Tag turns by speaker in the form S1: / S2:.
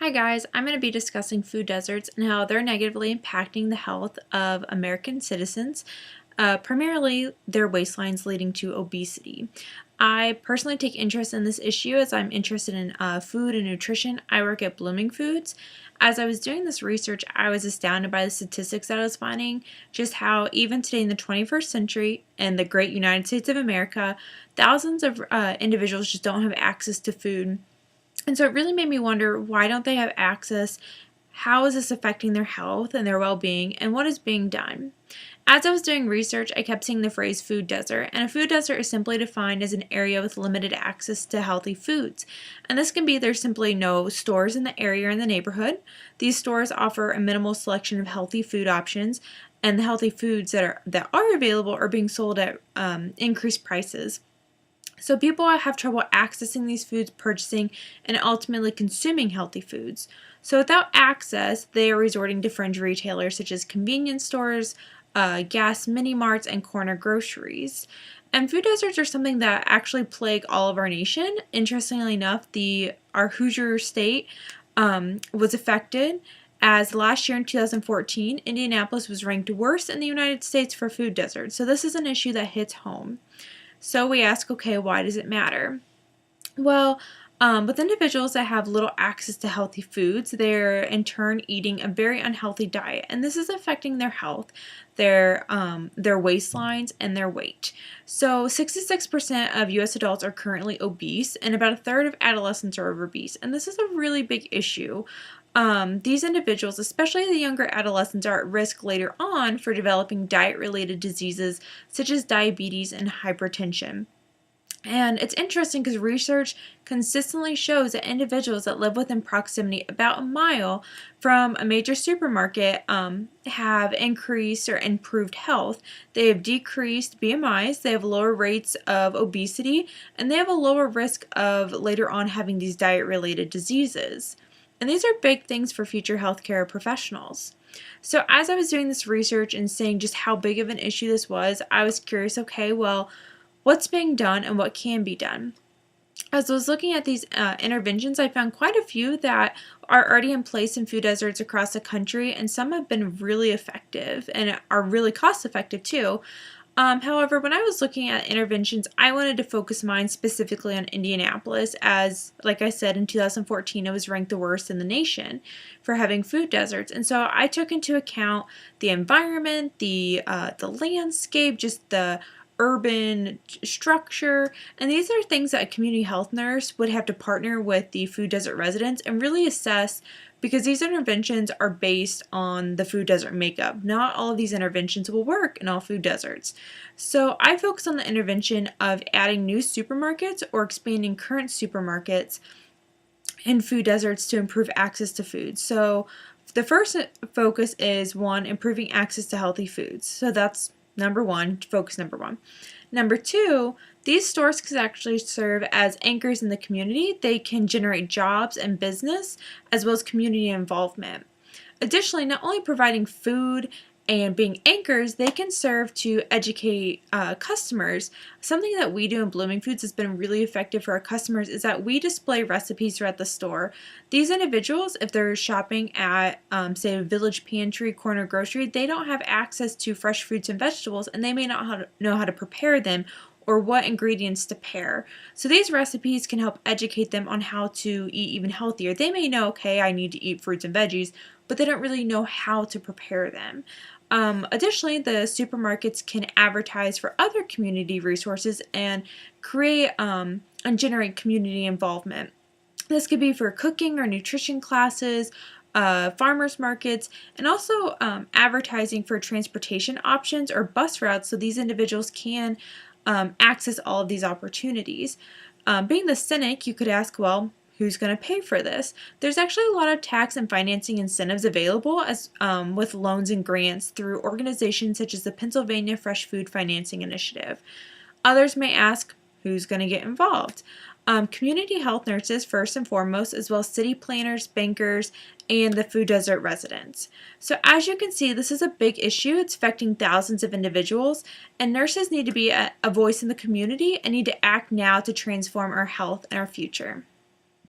S1: Hi guys, I'm going to be discussing food deserts and how they're negatively impacting the health of American citizens, primarily their waistlines leading to obesity. I personally take interest in this issue as I'm interested in food and nutrition. I work at Blooming Foods. As I was doing this research, I was astounded by the statistics that I was finding, just how even today in the 21st century in the great United States of America, thousands of individuals just don't have access to food. And so it really made me wonder, why don't they have access? How is this affecting their health and their well-being, and what is being done? As I was doing research, I kept seeing the phrase food desert, and a food desert is simply defined as an area with limited access to healthy foods. And this can be there's simply no stores in the area or in the neighborhood. These stores offer a minimal selection of healthy food options, and the healthy foods that are available are being sold at increased prices. So people have trouble accessing these foods, purchasing, and ultimately consuming healthy foods. So without access, they are resorting to fringe retailers such as convenience stores, gas mini marts, and corner groceries. And food deserts are something that actually plague all of our nation. Interestingly enough, our Hoosier state was affected, as last year in 2014, Indianapolis was ranked worst in the United States for food deserts. So this is an issue that hits home. So we ask, okay, why does it matter? Well, with individuals that have little access to healthy foods, they're in turn eating a very unhealthy diet, and this is affecting their health, their waistlines, and their weight. So 66% of U.S. adults are currently obese, and about a third of adolescents are obese, and this is a really big issue. These individuals, especially the younger adolescents, are at risk later on for developing diet-related diseases such as diabetes and hypertension. And it's interesting because research consistently shows that individuals that live within proximity about a mile from a major supermarket have increased or improved health. They have decreased BMIs, they have lower rates of obesity, and they have a lower risk of later on having these diet-related diseases. And these are big things for future healthcare professionals. So as I was doing this research and seeing just how big of an issue this was, I was curious, okay, well, what's being done and what can be done? As I was looking at these interventions, I found quite a few that are already in place in food deserts across the country, and some have been really effective and are really cost effective too. However, when I was looking at interventions, I wanted to focus mine specifically on Indianapolis, as, like I said, in 2014 it was ranked the worst in the nation for having food deserts. And so I took into account the environment, the landscape, just the urban structure, and these are things that a community health nurse would have to partner with the food desert residents and really assess, because these interventions are based on the food desert makeup. Not all of these interventions will work in all food deserts. So I focus on the intervention of adding new supermarkets or expanding current supermarkets in food deserts to improve access to food. So the first focus is, one, improving access to healthy foods. So that's focus number one. Number two, these stores can actually serve as anchors in the community. They can generate jobs and business as well as community involvement. Additionally, not only providing food and being anchors, they can serve to educate customers. Something that we do in Blooming Foods has been really effective for our customers is that we display recipes throughout the store. These individuals, if they're shopping at, say, a Village Pantry, corner grocery, they don't have access to fresh fruits and vegetables, and they may not know how to prepare them or what ingredients to pair. So these recipes can help educate them on how to eat even healthier. They may know, okay, I need to eat fruits and veggies, but they don't really know how to prepare them. Additionally, the supermarkets can advertise for other community resources and create and generate community involvement. This could be for cooking or nutrition classes, farmers markets, and also advertising for transportation options or bus routes, so these individuals can access all of these opportunities. Being the cynic, you could ask, well, who's going to pay for this? There's actually a lot of tax and financing incentives available as with loans and grants through organizations such as the Pennsylvania Fresh Food Financing Initiative. Others may ask, who's going to get involved? Community health nurses, first and foremost, as well as city planners, bankers, and the food desert residents. So as you can see, this is a big issue. It's affecting thousands of individuals, and nurses need to be a voice in the community and need to act now to transform our health and our future.